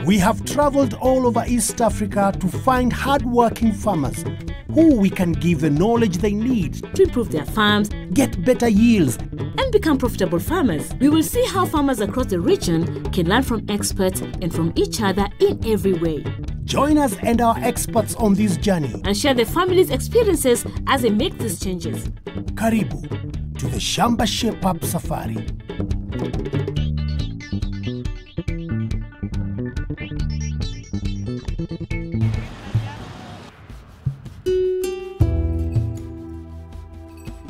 We have traveled all over East Africa to find hard-working farmers who we can give the knowledge they need to improve their farms, get better yields, and become profitable farmers. We will see how farmers across the region can learn from experts and from each other in every way. Join us and our experts on this journey and share their families' experiences as they make these changes. Karibu to the Shamba Shape Up Safari.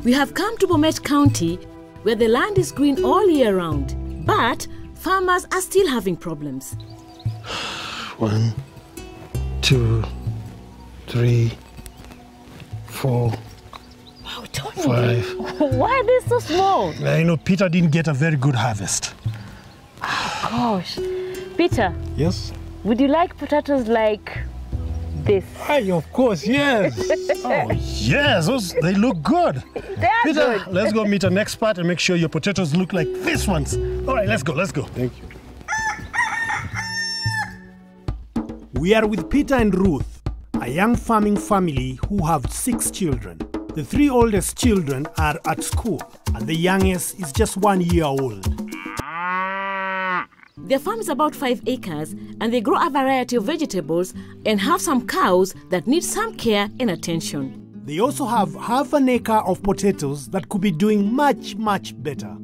We have come to Bomet County, where the land is green all year round, but farmers are still having problems. 1, 2, 3, 4, Wow, Tony. 5. Why are they so small? Peter didn't get a very good harvest. Gosh. Peter. Yes? Would you like potatoes like this? Hey, of course, yes. Oh, yes, they look good. They are Peter, good. let's go meet an expert and make sure your potatoes look like these ones. All right, let's go. Thank you. We are with Peter and Ruth, a young farming family who have 6 children. The 3 oldest children are at school, and the youngest is just 1 year old. Their farm is about 5 acres, and they grow a variety of vegetables and have some cows that need some care and attention. They also have half an acre of potatoes that could be doing much, much better.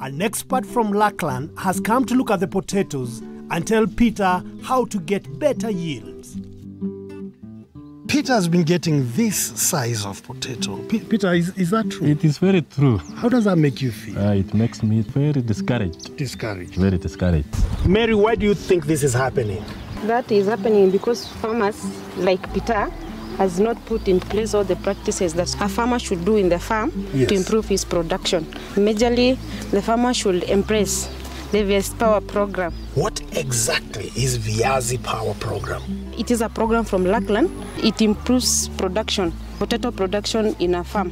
An expert from Lackland has come to look at the potatoes and tell Peter how to get better yields. Peter has been getting this size of potato. Peter, is that true? It is very true. How does that make you feel? It makes me very discouraged. Discouraged. Very discouraged. Mary, why do you think this is happening? That is happening because farmers like Peter has not put in place all the practices that a farmer should do in the farm to improve his production. Majorly, the farmer should embrace the Viazi Power program. What exactly is Viazi Power program? It is a program from Lackland. It improves production, potato production in a farm.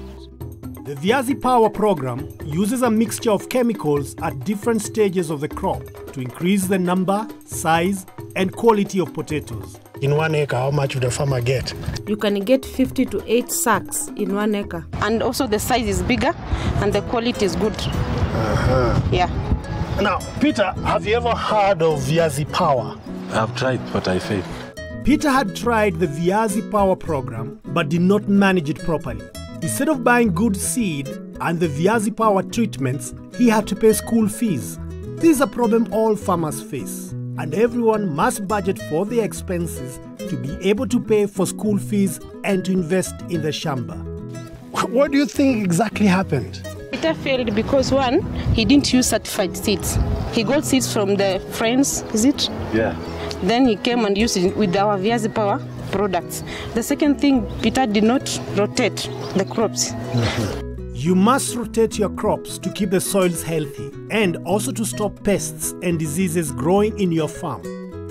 The Viazi Power program uses a mixture of chemicals at different stages of the crop to increase the number, size, and quality of potatoes. In 1 acre, how much would a farmer get? You can get 50 to 8 sacks in 1 acre. And also the size is bigger and the quality is good. Yeah. Now, Peter, have you ever heard of Viazi Power? I've tried, but I failed. Peter had tried the Viazi Power program, but did not manage it properly. Instead of buying good seed and the Viazi Power treatments, he had to pay school fees. This is a problem all farmers face, and everyone must budget for their expenses to be able to pay for school fees and to invest in the Shamba. What do you think exactly happened? Peter failed because, one, he didn't use certified seeds. He got seeds from the friends, is it? Yeah. Then he came and used it with our Viazi Power products. The second thing, Peter did not rotate the crops. You must rotate your crops to keep the soils healthy and also to stop pests and diseases growing in your farm.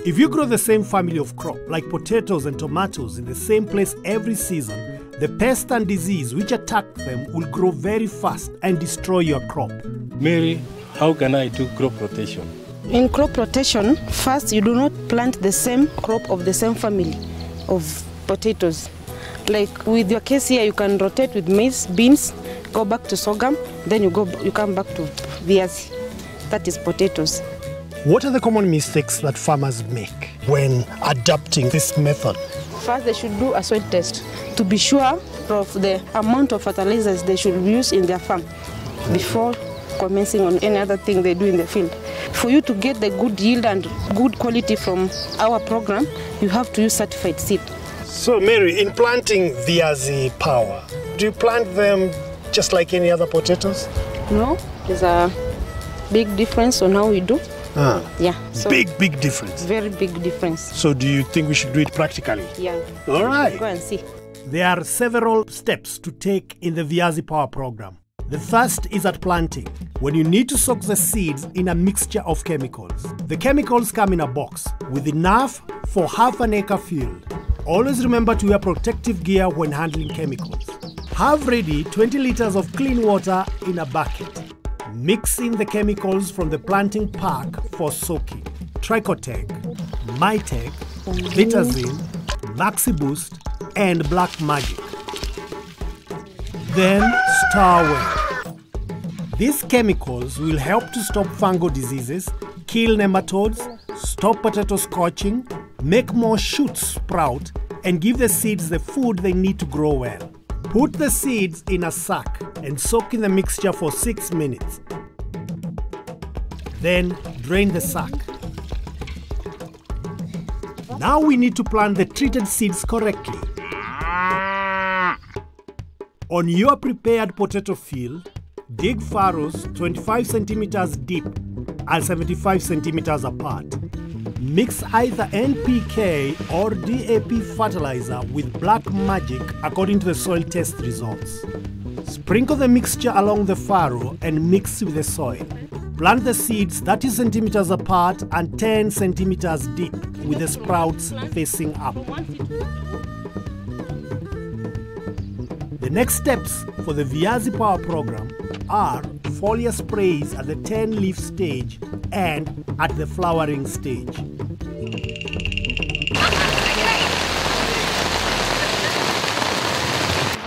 If you grow the same family of crop, like potatoes and tomatoes, in the same place every season, the pest and disease which attack them will grow very fast and destroy your crop. Mary, how can I do crop rotation? In crop rotation, first you do not plant the same crop of the same family of potatoes. Like with your case here, you can rotate with maize, beans, go back to sorghum, then you come back to viazi. That is potatoes. What are the common mistakes that farmers make when adopting this method? First, they should do a soil test to be sure of the amount of fertilizers they should use in their farm before commencing on any other thing they do in the field. For you to get the good yield and good quality from our program, you have to use certified seed. So, Mary, in planting Viazi Power, do you plant them just like any other potatoes? No, there's a big difference on how we do. Yeah. So big difference. Very big difference. So do you think we should do it practically? Yeah. All right. Go and see. There are several steps to take in the Viazi Power program. The first is at planting, when you need to soak the seeds in a mixture of chemicals. The chemicals come in a box with enough for half an acre field. Always remember to wear protective gear when handling chemicals. Have ready 20 liters of clean water in a bucket. Mix in the chemicals from the planting pack for soaking. Tricoteg, Mytech, Vitazine, Maxi Boost, and Black Magic. Then stir well. These chemicals will help to stop fungal diseases, kill nematodes, stop potato scorching, make more shoots sprout, and give the seeds the food they need to grow well. Put the seeds in a sack and soak in the mixture for 6 minutes. Then drain the sack. Now we need to plant the treated seeds correctly. On your prepared potato field, dig furrows 25 centimeters deep and 75 centimeters apart. Mix either NPK or DAP fertilizer with Black Magic according to the soil test results. Sprinkle the mixture along the furrow and mix with the soil. Plant the seeds 30 centimeters apart and 10 centimeters deep with the sprouts facing up. The next steps for the Viazi Power program are foliar sprays at the 10-leaf stage and at the flowering stage.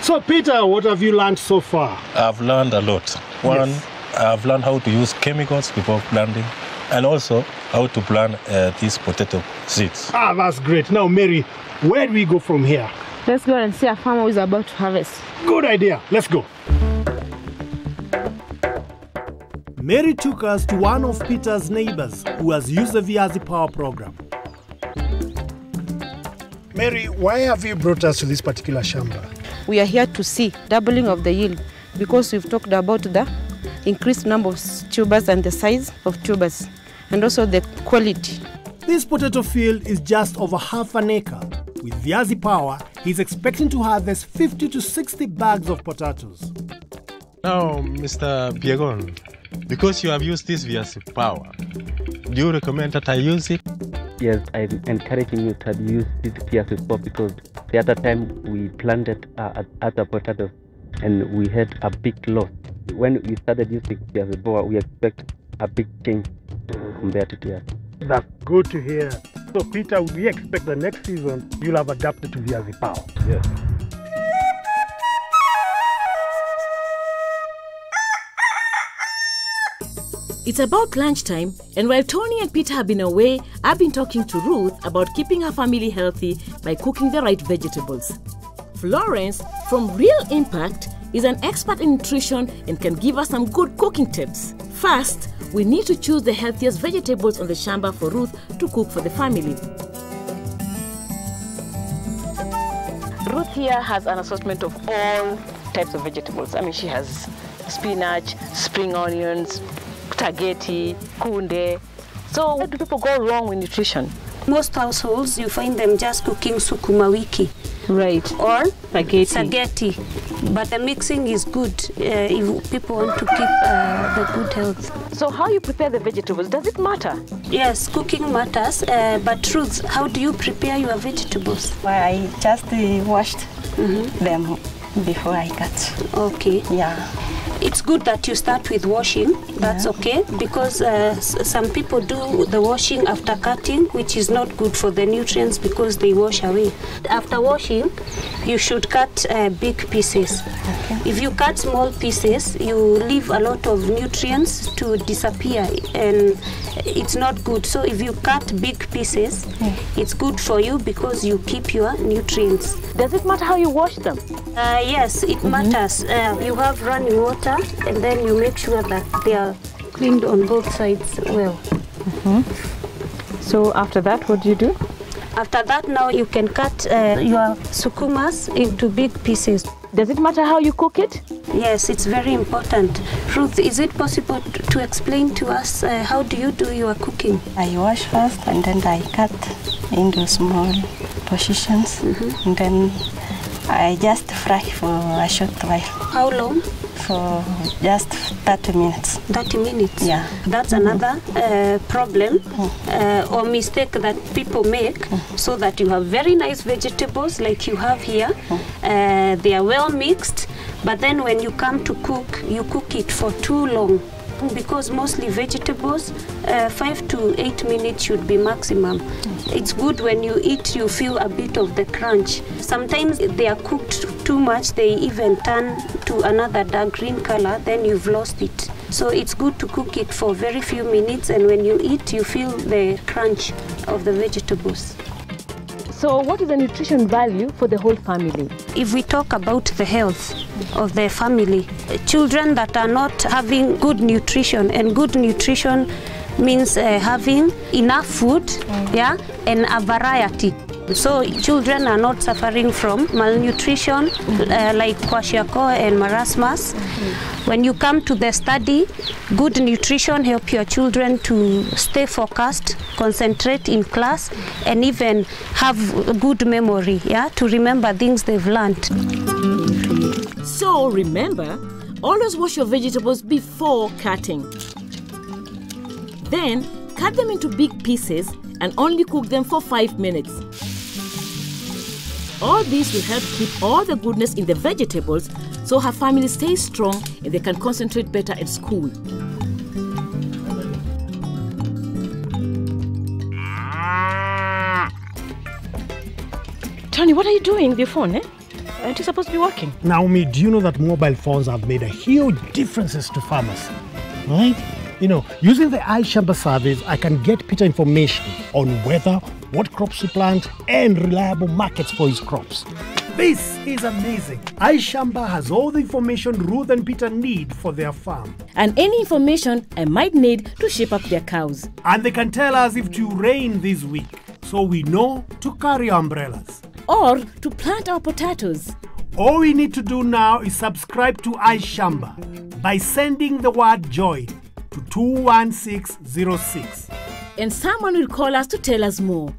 So Peter, what have you learned so far? I've learned a lot. One, yes. I've learned how to use chemicals before planting, and also how to plant these potato seeds. Ah, that's great. Now, Mary, where do we go from here? Let's go and see a farmer who is about to harvest. Good idea. Let's go. Mary took us to one of Peter's neighbors who has used the Viazi Power program. Mary, why have you brought us to this particular Shamba? We are here to see doubling of the yield because we've talked about the increased number of tubers and the size of tubers and also the quality. This potato field is just over half an acre. With Viazi Power, he's expecting to harvest 50 to 60 bags of potatoes. Now, Mr. Piegon, because you have used this Viazi Power, do you recommend that I use it? Yes, I'm encouraging you to use this Viazi Power because the other time we planted other potatoes and we had a big loss. When we started using Viazi Power, we expect a big change compared to Viazi. That's good to hear. So Peter, we expect the next season you'll have adapted to Viazi Power. Yes. It's about lunchtime, and while Tony and Peter have been away, I've been talking to Ruth about keeping her family healthy by cooking the right vegetables. Florence from Real Impact is an expert in nutrition and can give us some good cooking tips. First, we need to choose the healthiest vegetables on the Shamba for Ruth to cook for the family. Ruth here has an assortment of all types of vegetables. I mean, she has spinach, spring onions, spaghetti, kunde. So where do people go wrong with nutrition? Most households, you find them just cooking sukuma wiki. Right. Or spaghetti. But the mixing is good if people want to keep the good health. So how you prepare the vegetables, does it matter? Yes, cooking matters. But Ruth, how do you prepare your vegetables? Well, I just washed them before I cut. Okay. Yeah. It's good that you start with washing. That's okay, because some people do the washing after cutting, which is not good for the nutrients because they wash away. After washing, you should cut big pieces. Okay. If you cut small pieces, you leave a lot of nutrients to disappear, and it's not good. So if you cut big pieces, it's good for you because you keep your nutrients. Does it matter how you wash them? Yes, it matters. You have running water, and then you make sure that they are cleaned on both sides well. So after that, what do you do? After that, now you can cut your sukumas into big pieces. Does it matter how you cook it? Yes, it's very important. Ruth, is it possible to explain to us how do you do your cooking? I wash first and then I cut into small portions, and then I just fry for a short while. How long? For just 30 minutes. 30 minutes? Yeah. That's another problem or mistake that people make, so that you have very nice vegetables like you have here. They are well mixed, but then when you come to cook, you cook it for too long. because mostly vegetables, 5 to 8 minutes should be maximum. It's good when you eat, you feel a bit of the crunch. Sometimes they are cooked too much, they even turn to another dark green color, then you've lost it. So it's good to cook it for very few minutes, and when you eat, you feel the crunch of the vegetables. So what is the nutrition value for the whole family? If we talk about the health of the family, children that are not having good nutrition, and good nutrition means having enough food, yeah, and a variety. So children are not suffering from malnutrition like kwashiorkor and marasmus. When you come to the study, good nutrition help your children to stay focused, concentrate in class, and even have a good memory, yeah, to remember things they've learned. So remember, always wash your vegetables before cutting. Then cut them into big pieces and only cook them for 5 minutes. All this will help keep all the goodness in the vegetables so her family stays strong and they can concentrate better at school. Tony, what are you doing with your phone, eh? Aren't you supposed to be working? Naomi, do you know that mobile phones have made a huge differences to farmers? Right? You know, using the Shamba service, I can get Peter information on weather, what crops to plant, and reliable markets for his crops. This is amazing. Shamba has all the information Ruth and Peter need for their farm. And any information I might need to shape up their cows. And they can tell us if it will rain this week, so we know to carry umbrellas. Or to plant our potatoes. All we need to do now is subscribe to Shamba by sending the word joy to 21606. And someone will call us to tell us more.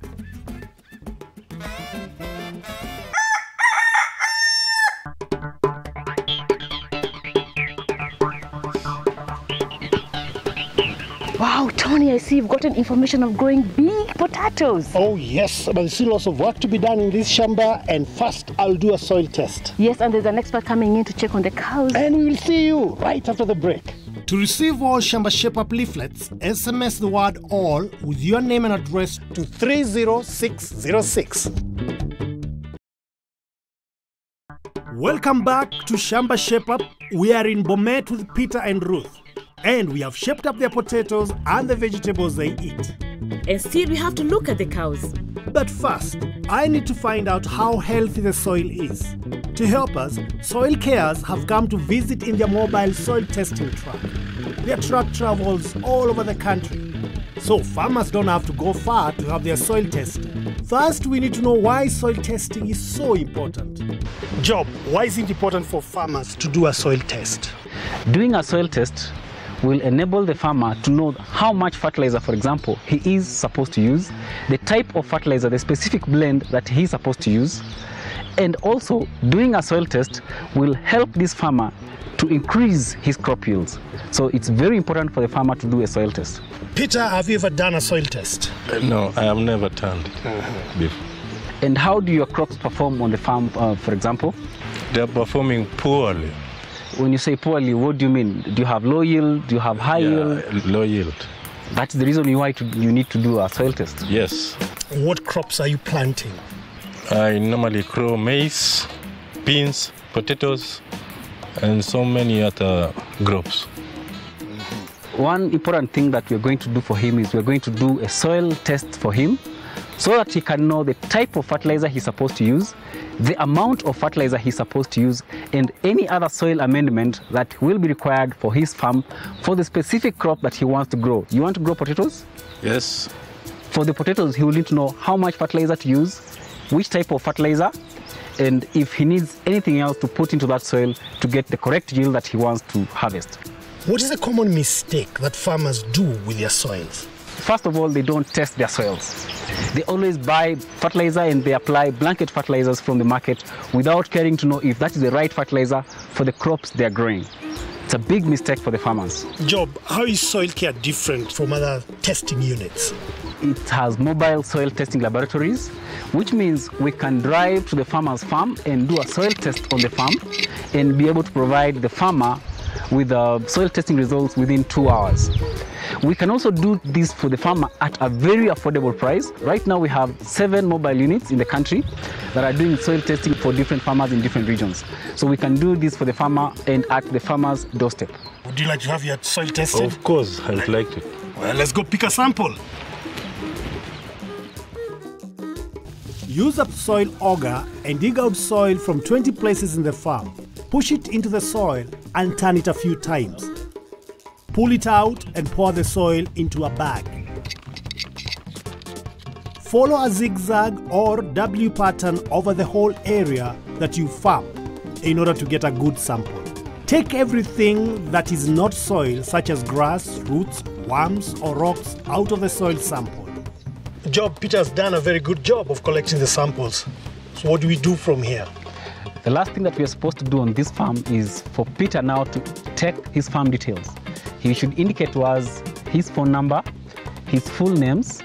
Wow, Tony, I see you've gotten information of growing big potatoes. Oh yes, but there's still lots of work to be done in this Shamba, and first I'll do a soil test. Yes, and there's an expert coming in to check on the cows. And we'll see you right after the break. To receive all Shamba Shape Up leaflets, SMS the word all with your name and address to 30606. Welcome back to Shamba Shape Up. We are in Bomet with Peter and Ruth. And we have shaped up their potatoes and the vegetables they eat. And still we have to look at the cows. But first, I need to find out how healthy the soil is. To help us, soil carers have come to visit in their mobile soil testing truck. Their truck travels all over the country, so farmers don't have to go far to have their soil tested. First, we need to know why soil testing is so important. Job, why is it important for farmers to do a soil test? Doing a soil test will enable the farmer to know how much fertilizer, for example, he is supposed to use, the type of fertilizer, the specific blend that he is supposed to use, and also doing a soil test will help this farmer to increase his crop yields. So it's very important for the farmer to do a soil test. Peter, have you ever done a soil test? No, I have never done it before. And how do your crops perform on the farm, for example? They are performing poorly. When you say poorly, what do you mean? Do you have low yield? Do you have high yield? Low yield. That's the reason why you need to do a soil test. Yes. What crops are you planting? I normally grow maize, beans, potatoes, and so many other crops. One important thing that we're going to do for him is we're going to do a soil test for him so that he can know the type of fertilizer he's supposed to use, the amount of fertilizer he's supposed to use, and any other soil amendment that will be required for his farm for the specific crop that he wants to grow. You want to grow potatoes? Yes. For the potatoes, he will need to know how much fertilizer to use, which type of fertilizer, and if he needs anything else to put into that soil to get the correct yield that he wants to harvest. What is a common mistake that farmers do with their soils? First of all, they don't test their soils. They always buy fertilizer and they apply blanket fertilizers from the market without caring to know if that is the right fertilizer for the crops they are growing. It's a big mistake for the farmers. Job, how is soil care different from other testing units? It has mobile soil testing laboratories, which means we can drive to the farmer's farm and do a soil test on the farm and be able to provide the farmer with soil testing results within 2 hours. We can also do this for the farmer at a very affordable price. Right now we have 7 mobile units in the country that are doing soil testing for different farmers in different regions. So we can do this for the farmer and at the farmer's doorstep. Would you like to have your soil tested? Of course, I'd like to. Well, let's go pick a sample. Use a soil auger and dig out soil from 20 places in the farm. Push it into the soil and turn it a few times. Pull it out and pour the soil into a bag. Follow a zigzag or W pattern over the whole area that you farm in order to get a good sample. Take everything that is not soil, such as grass, roots, worms or rocks, out of the soil sample. Peter has done a very good job of collecting the samples. So what do we do from here? The last thing that we are supposed to do on this farm is for Peter now to take his farm details. He should indicate to us his phone number, his full names,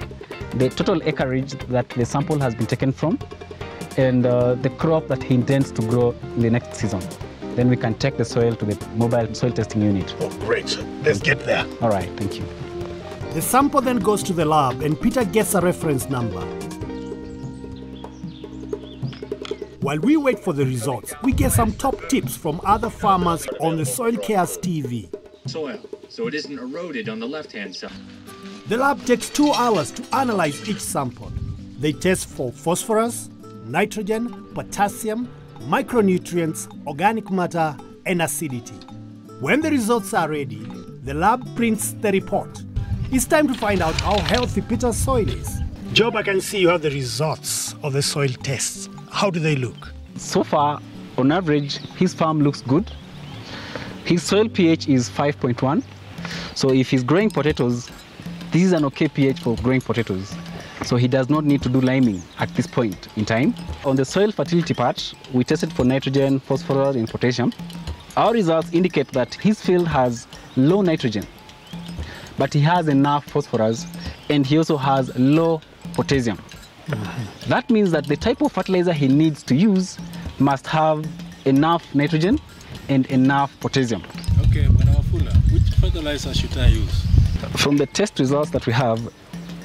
the total acreage that the sample has been taken from, and the crop that he intends to grow in the next season. Then we can take the soil to the mobile soil testing unit. Oh, great. Let's get there. All right, thank you. The sample then goes to the lab and Peter gets a reference number. While we wait for the results, we get some top tips from other farmers on the Soil Cares TV. Soil, so it isn't eroded on the left-hand side. The lab takes 2 hours to analyze each sample. They test for phosphorus, nitrogen, potassium, micronutrients, organic matter, and acidity. When the results are ready, the lab prints the report. It's time to find out how healthy Peter's soil is. Job, I can see you have the results of the soil tests. How do they look? So far, on average, his farm looks good. His soil pH is 5.1. So if he's growing potatoes, this is an okay pH for growing potatoes. So he does not need to do liming at this point in time. On the soil fertility part, we tested for nitrogen, phosphorus, and potassium. Our results indicate that his field has low nitrogen, but he has enough phosphorus, and he also has low potassium. That means that the type of fertilizer he needs to use must have enough nitrogen and enough potassium. Okay, Manawafula, which fertilizer should I use? From the test results that we have,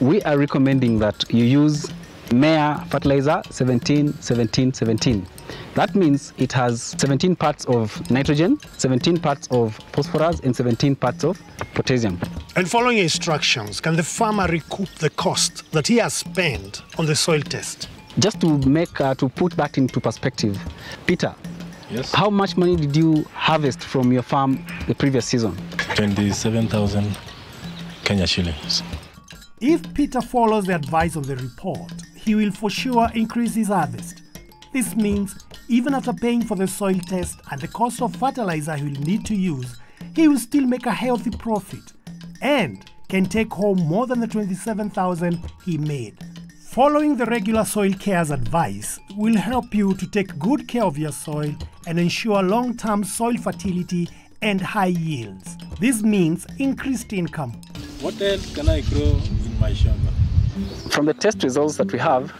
we are recommending that you use Mare fertilizer 17-17-17. That means it has 17 parts of nitrogen, 17 parts of phosphorus, and 17 parts of potassium. And following instructions, can the farmer recoup the cost that he has spent on the soil test? Just to put that into perspective, Peter, yes, how much money did you harvest from your farm the previous season? 27,000 Kenya shillings. If Peter follows the advice of the report, he will for sure increase his harvest. This means even after paying for the soil test and the cost of fertilizer he will need to use, he will still make a healthy profit and can take home more than the 27,000 he made. Following the regular Soil Cares advice will help you to take good care of your soil and ensure long-term soil fertility and high yields. This means increased income. What else can I grow in my Shamba? From the test results that we have,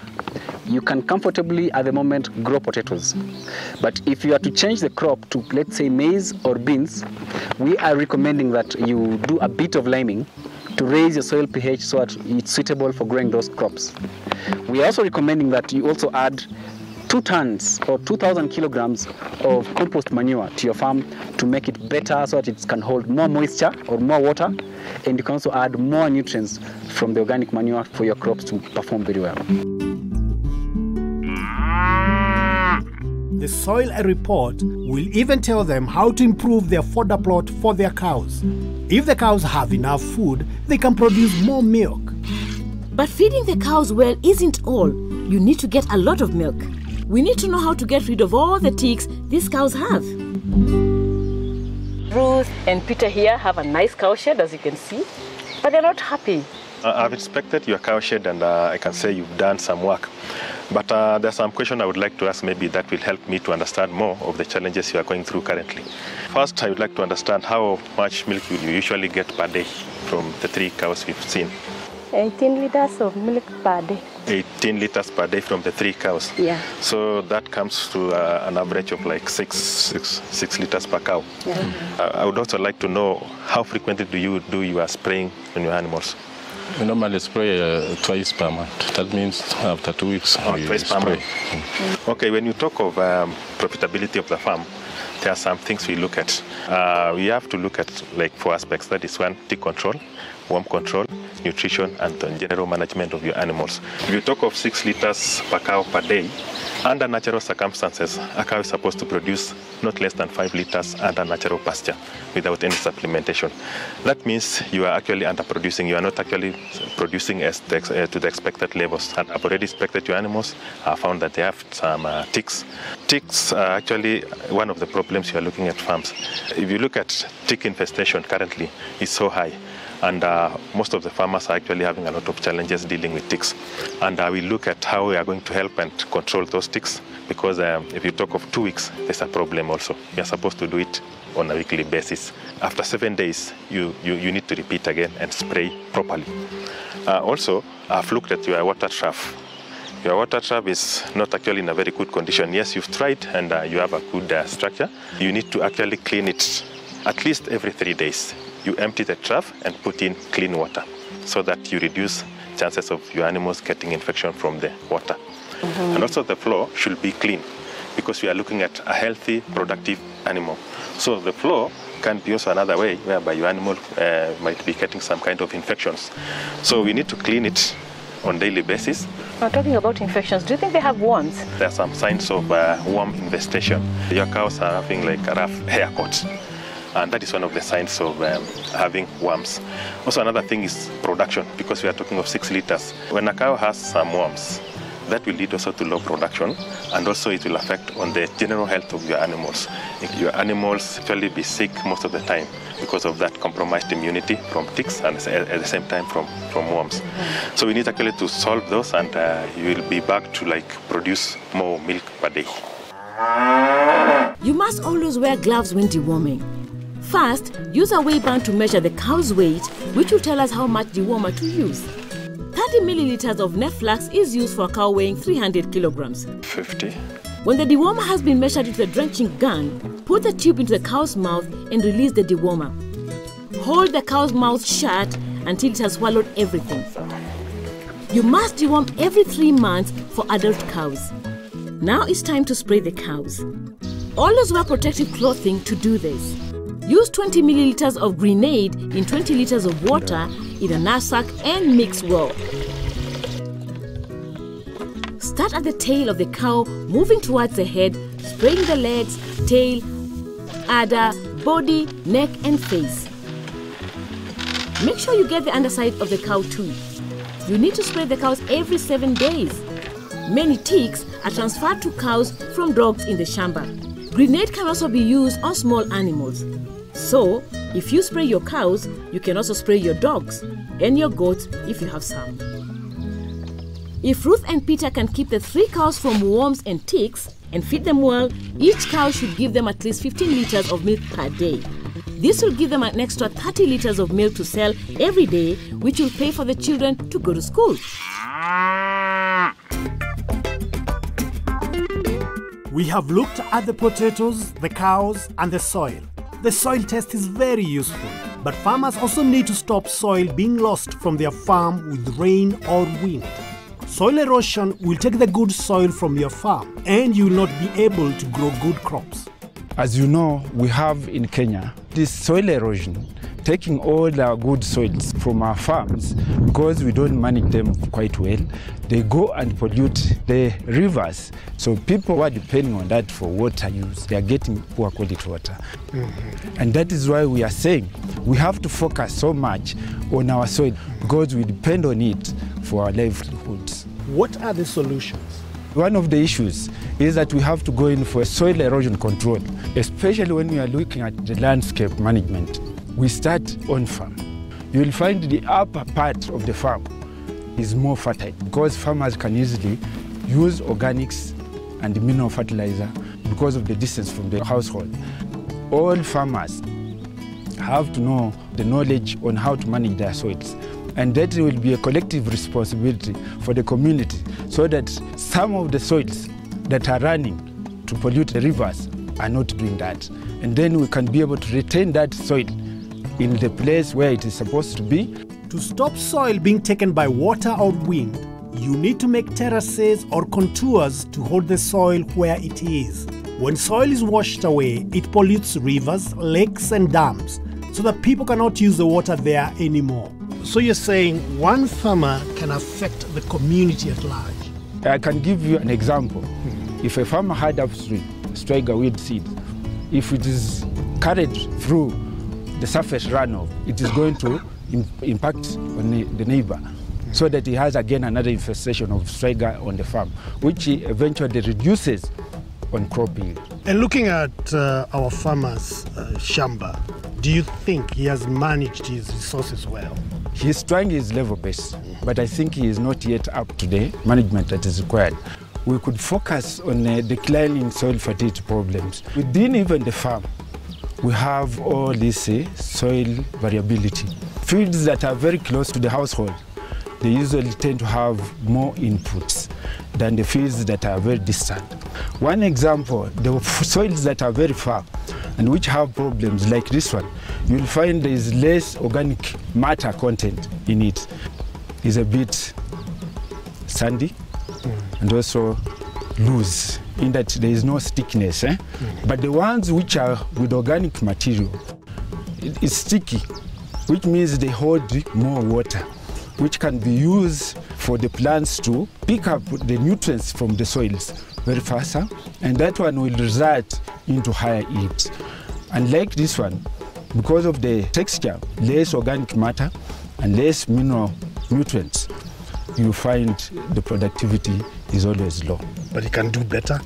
you can comfortably at the moment grow potatoes. But if you are to change the crop to, let's say, maize or beans, we are recommending that you do a bit of liming to raise your soil pH so that it's suitable for growing those crops. We are also recommending that you also add 2 tons or 2,000 kilograms of compost manure to your farm to make it better so that it can hold more moisture or more water, and you can also add more nutrients from the organic manure for your crops to perform very well. The soil report will even tell them how to improve their fodder plot for their cows. If the cows have enough food, they can produce more milk. But feeding the cows well isn't all. You need to get a lot of milk. We need to know how to get rid of all the ticks these cows have. Ruth and Peter here have a nice cow shed, as you can see, but they're not happy. I've inspected your cow shed and I can say you've done some work. But there's some question I would like to ask maybe that will help me to understand more of the challenges you are going through currently. First, I would like to understand how much milk you usually get per day from the 3 cows we've seen. 18 liters of milk per day. 18 liters per day from the 3 cows. Yeah. So that comes to an average of like 6 liters per cow. Yeah. I would also like to know how frequently do you do your spraying on your animals? We normally spray twice per month. That means after 2 weeks we twice per spray. month. Okay, when you talk of profitability of the farm, there are some things we look at. We have to look at like 4 aspects. That is 1, tick control, worm control, nutrition, and the general management of your animals. If you talk of 6 liters per cow per day, under natural circumstances, a cow is supposed to produce not less than 5 liters under natural pasture without any supplementation. That means you are actually underproducing. You are not actually producing as to the expected levels. And I've already inspected your animals. I found that they have some ticks. Ticks are actually one of the problems you are looking at farms. If you look at tick infestation currently, it's so high. And most of the farmers are actually having a lot of challenges dealing with ticks. And we look at how we are going to help and control those ticks, because if you talk of 2 weeks, there's a problem also. You are supposed to do it on a weekly basis. After 7 days, you need to repeat again and spray properly. Also, I've looked at your water trough. Your water trough is not actually in a very good condition. Yes, you've tried and you have a good structure. You need to actually clean it at least every 3 days. You empty the trough and put in clean water so that you reduce chances of your animals getting infection from the water. And also the floor should be clean, because we are looking at a healthy, productive animal. So the floor can be also another way whereby your animal might be getting some kind of infections. So we need to clean it on a daily basis. Talking about infections, do you think they have worms? There are some signs of worm infestation. Your cows are having like a rough haircut. And that is one of the signs of having worms. Also another thing is production, because we are talking of 6 liters. When a cow has some worms, that will lead also to low production, and also it will affect on the general health of your animals. Your animals actually be sick most of the time because of that compromised immunity from ticks and at the same time from worms. So we need actually to solve those, and you will be back to like produce more milk per day. You must always wear gloves when deworming. First, use a weigh band to measure the cow's weight, which will tell us how much dewormer to use. 30 milliliters of Netflux is used for a cow weighing 300 kilograms. 50. When the dewormer has been measured into the drenching gun, put the tube into the cow's mouth and release the dewormer. Hold the cow's mouth shut until it has swallowed everything. You must deworm every 3 months for adult cows. Now it's time to spray the cows. Always wear protective clothing to do this. Use 20 milliliters of grenade in 20 liters of water in a knapsack and mix well. Start at the tail of the cow, moving towards the head, spraying the legs, tail, udder, body, neck and face. Make sure you get the underside of the cow too. You need to spray the cows every 7 days. Many ticks are transferred to cows from dogs in the Shamba. Grenade can also be used on small animals. So, if you spray your cows, you can also spray your dogs and your goats if you have some. If Ruth and Peter can keep the 3 cows from worms and ticks and feed them well, each cow should give them at least 15 liters of milk per day. This will give them an extra 30 liters of milk to sell every day, which will pay for the children to go to school. We have looked at the potatoes, the cows, and the soil. The soil test is very useful, but farmers also need to stop soil being lost from their farm with rain or wind. Soil erosion will take the good soil from your farm, and you will not be able to grow good crops. As you know, we have in Kenya this soil erosion, taking all our good soils from our farms because we don't manage them quite well. They go and pollute the rivers. So people who are depending on that for water use, they are getting poor quality water. And that is why we are saying we have to focus so much on our soil because we depend on it for our livelihoods. What are the solutions? One of the issues is that we have to go in for soil erosion control, especially when we are looking at the landscape management. We start on farm. You will find the upper part of the farm is more fertile because farmers can easily use organics and mineral fertilizer because of the distance from the household. All farmers have to know the knowledge on how to manage their soils And that will be a collective responsibility for the community, so that some of the soils that are running to pollute the rivers are not doing that. And then we can be able to retain that soil in the place where it is supposed to be. To stop soil being taken by water or wind, you need to make terraces or contours to hold the soil where it is. When soil is washed away, it pollutes rivers, lakes and dams, so that people cannot use the water there anymore. So you're saying one farmer can affect the community at large? I can give you an example. If a farmer had upstream striga weed seed, if it is carried through the surface runoff, it is going to impact on the neighbor, so that he has again another infestation of striga on the farm, which eventually reduces on crop yield. And looking at our farmer's Shamba, do you think he has managed his resources well? He's trying his level best, but I think he is not yet up to the management that is required. We could focus on declining soil fertility problems. Within even the farm, we have all this soil variability. Fields that are very close to the household, they usually tend to have more inputs than the fields that are very distant. One example, the soils that are very far and which have problems like this one, you'll find there is less organic matter content in it. It's a bit sandy and also loose, in that there is no stickiness. But the ones which are with organic material, it's sticky, which means they hold more water, which can be used for the plants to pick up the nutrients from the soils very faster, and that one will result into higher yields. Unlike this one, because of the texture, less organic matter and less mineral nutrients, you find the productivity is always low. But he can do better?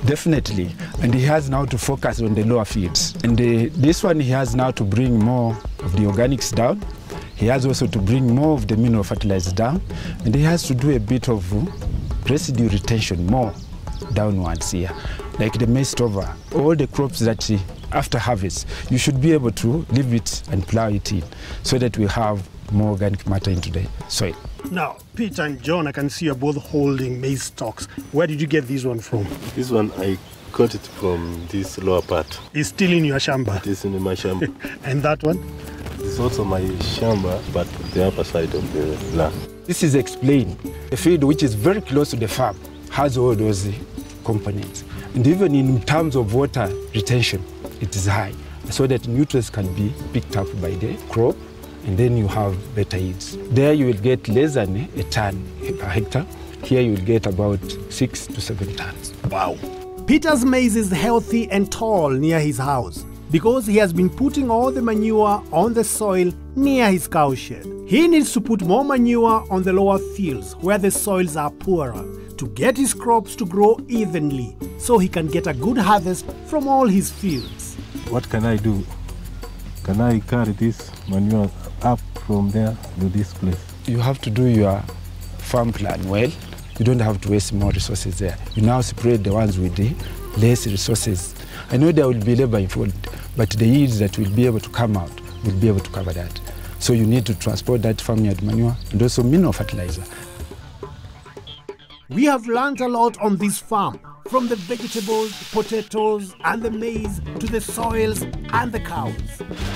Definitely, and he has now to focus on the lower fields. And this one, he has now to bring more of the organics down. He has also to bring more of the mineral fertilizers down, and he has to do a bit of residue retention more downwards here. Like the maize stover, all the crops that after harvest, you should be able to leave it and plow it in, so that we have more organic matter into the soil. Now, Peter and John, I can see you're both holding maize stalks. Where did you get this one from? This one, I got it from this lower part. It's still in your Shamba? It is in my Shamba. And that one? It's also my Shamba, but the upper side of the land. This is explained. A field which is very close to the farm has all those components. And even in terms of water retention, it is high, so that nutrients can be picked up by the crop, and then you have better yields. There you will get less than a ton per hectare. Here you will get about 6 to 7 tons. Wow. Peter's maize is healthy and tall near his house because he has been putting all the manure on the soil near his cowshed. He needs to put more manure on the lower fields where the soils are poorer to get his crops to grow evenly, so he can get a good harvest from all his fields. What can I do? Can I carry this manure up from there to this place? You have to do your farm plan well. You don't have to waste more resources there. You now separate the ones with the less resources. I know there will be labor involved, but the yields that will be able to come out will be able to cover that. So you need to transport that farmyard manure and also mineral fertilizer. We have learned a lot on this farm, from the vegetables, potatoes and the maize to the soils and the cows.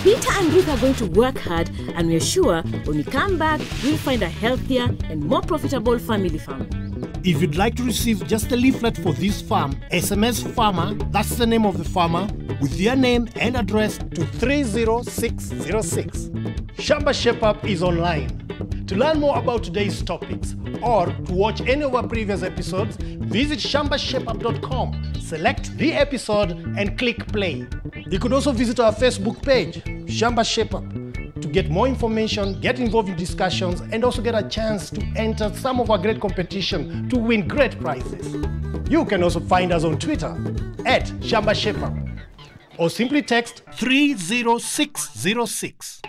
Peter and Ruth are going to work hard, and we're sure when we come back, we'll find a healthier and more profitable family farm. If you'd like to receive just a leaflet for this farm, SMS farmer, that's the name of the farmer, with their name and address to 30606. Shamba Shape Up is online. To learn more about today's topics or to watch any of our previous episodes, visit shambashapeup.com, select the episode and click play. You could also visit our Facebook page, Shamba Shape Up, to get more information, get involved in discussions, and also get a chance to enter some of our great competition to win great prizes. You can also find us on Twitter @Shamba Shape Up, or simply text 30606.